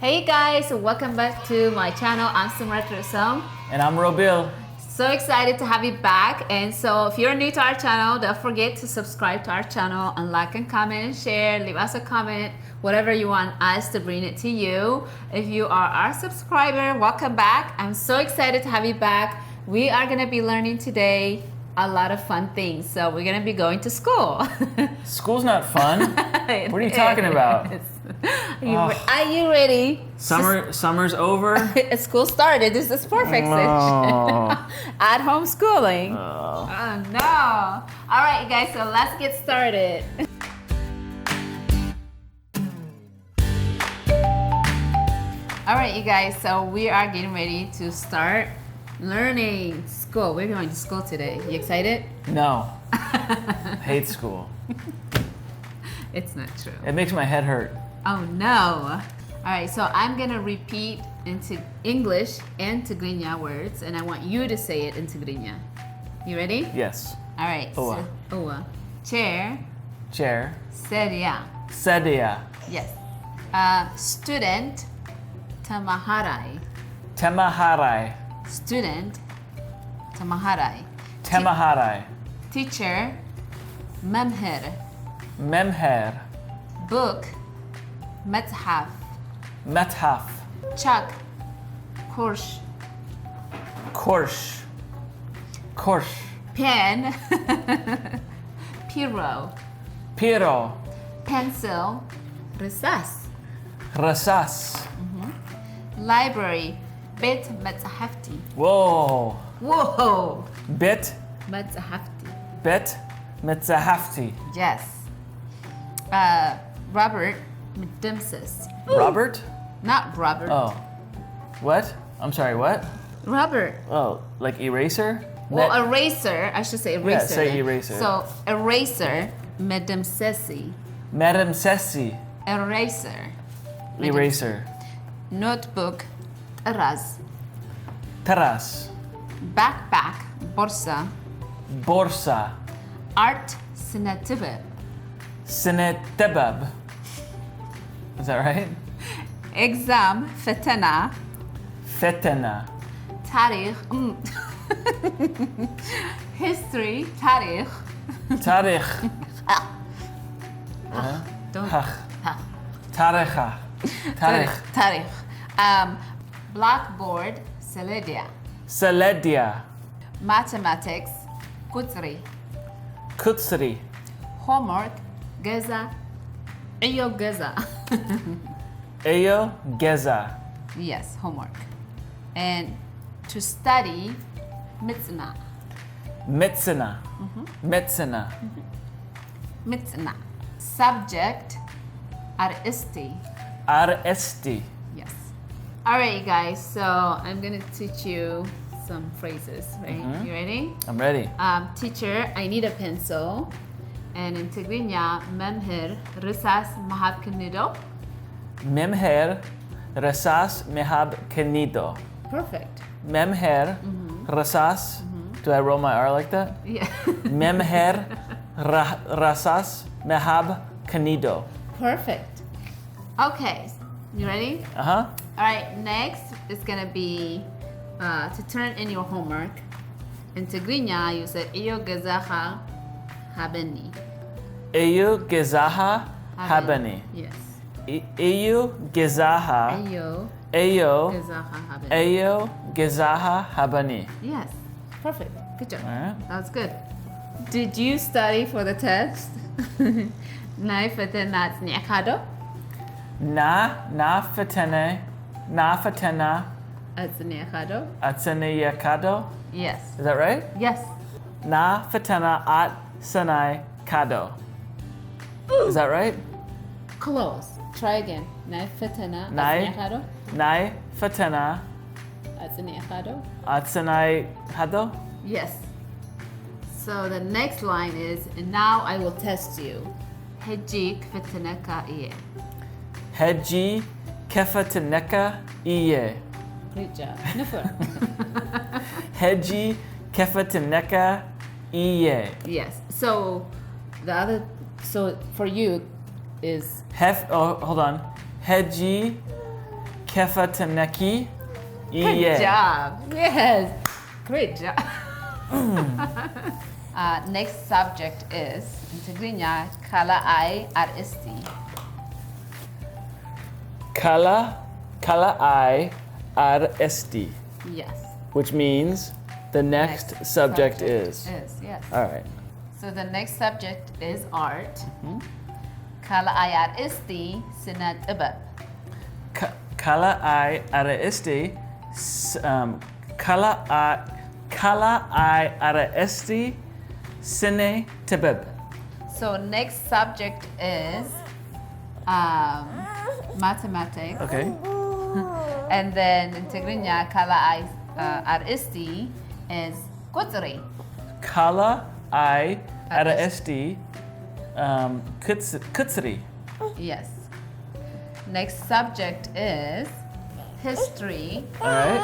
Hey guys, welcome back to my channel. I'm Semret Russom. And I'm Robil. So excited to have you back. And so if you're new to our channel, don't forget to subscribe to our channel and like and comment and share. Leave us a comment, whatever you want us to bring it to you. If you are our subscriber, welcome back. I'm so excited to have you back. We are going to be learning today a lot of fun things. So we're going to be going to school. School's not fun. What are you talking about? Are you ready? Summer's over. School started. This is perfect. No. At home schooling. Oh. Oh no. All right, you guys, so let's get started. All right, you guys, so we are getting ready to start learning school. We're going to school today. You excited? No. Hate school. It's not true. It makes my head hurt. Oh no. All right, so I'm gonna repeat into English and Tigrinya words, and I want you to say it in Tigrinya. You ready? Yes. All right. Uwa. So, uwa. Chair. Chair. Sedia. Sedia. Yes. Student. Tamaharai. Temaharai. Student. Tamaharai. Temaharai. Teacher. Memher. Memher. Book. Methaf. Methaf. Chuck. Korsh. Korsh. Korsh. Pen. Piro. Piro. Pencil. Recess. Rasas. Library. Bet Metzahafti. Whoa. Whoa. Bit. Metzahafti. Bet. Metzahafti. Yes. Robert Medimsis. Robert? Not Robert. Oh. What? I'm sorry, what? Robert. Oh, like eraser? Well, eraser. I should say eraser. Yeah, say then. eraser. So, eraser. Medimsesi. Madam Sessi. Eraser. Eraser. Notebook. Taraz. Taras. Backpack. Borsa. Borsa. Art. Sinatibe. Sinetebab. Is that right? Exam. Fetena. Fetena. Tarikh. History. Tarikh. Tarikh. Don't. Hach. Taricha. Tarikh. Tarikh. Blackboard. Seledia. Seledia. Mathematics. Kutsri. Kutsri. Homework. Geza. Iyo Geza. Eyo Geza. Yes, homework. And to study. Mitzna. Metsina. Metsina. Mitzna. Subject. Aristi. Aresti. Yes. All right, you guys. So I'm gonna teach you some phrases. Right? You ready? I'm ready. Teacher, I need a pencil. And in Tigrinya, memher risas mahab kenido. Memher rasas mehab kenido. Perfect. Memher rasas. Do I roll my R like that? Yeah. Memher rasas mehab kenido. Perfect. Okay. You ready? Uh-huh. All right. Next is gonna be to turn in your homework. In Tigrinya, you said iyo gezaha habeni. Eyu gezaha habani. Yes. Eyu gezaha. Iyo Eyo. gezaha habeni. Eyo gezaha habani. Yes. Perfect. Good job. All right. That was good. Did you study for the test? Naifatenat niakado? Na fatena At niakado? atsene yakado. Yes. Is that right? Yes. Na fatena at sanai kado. Is that right? Close. Try again. Naifatena Nai. niakado? Nai fatena At niakado? at sanai kado. Yes. So the next line is, and now I will test you. Hejik fateneka iye. Heji kefateneka iye. Great job. Nufur. Heji kefateneka iye. Yes. So the other, so for you is Hold on. Heji Kefataneki. Good job. Yes. Great job. Next subject is in Tigrinya kala ai rst. Kala I rst. Yes. Which means the next subject is. Yes. All right. So the next subject is art. Kala ai rst sinat ibab. Kala I rst. Kala I rst. Sine tebeb. So next subject is mathematics. Okay. And then in Tigrinya kala ai rst is kutri. Kala I rst. Kutsri. Yes. Next subject is history. All right.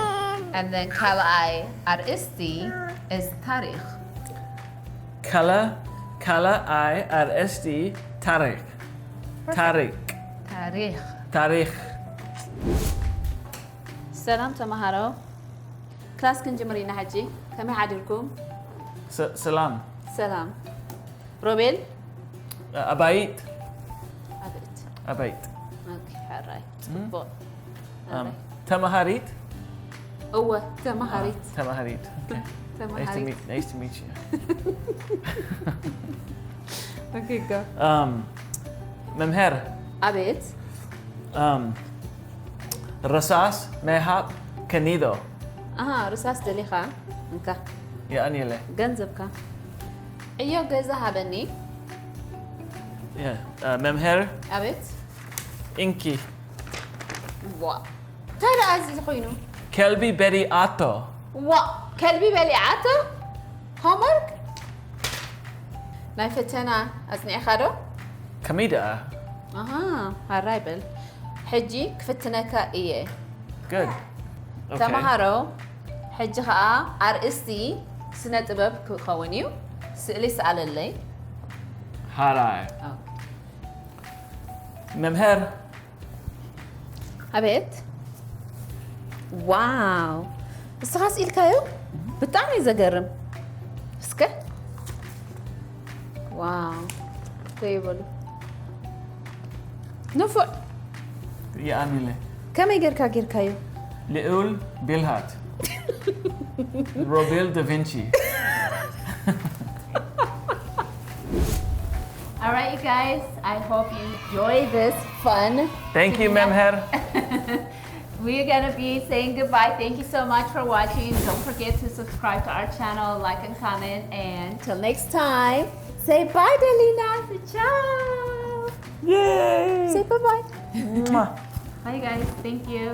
And then kala ai rst is tarikh. Kala I rst. Tarik. Tarikh. سلام تمهارو كلاس كنجمرينا حجي كم حادركم Salam. سلام روبيل Abait. اوكي alright فوت Tamaharit. هو تمهاريت Tamaharit. Okay. تمهاريت Nice to meet you. اوكي جو Memher. ابيت Rasas mehab kanido. رصاص دليخا انك Ya anile. جنزبك ايو جزا هبني Yeah. Memher ابيت inki. وا ترى عزيز خوينو Kelbi beri ato. وا كلبي بلعاته هومورك نايفتنا أزني أخذه Kamida. هالرايبل حجي كفتنا إيه Good. Okay. تمهارو حجي خا RST سنة طباب خوانيو سألي سأل اللي Harai. Memher. أبيت واو بس خاص إلكايو بتعمي زجرم سكت واو تيبل نفع Ya anile. كم يجركا كايو Leul Bilhat. Robil da Vinci. All right, you guys. I hope you enjoy this fun. Thank you, Memher. We're gonna be saying goodbye. Thank you so much for watching. Don't forget to subscribe to our channel, like and comment. And till next time, say bye, Delina. Ciao. Yay! Say bye bye. Mwah. Bye, guys. Thank you.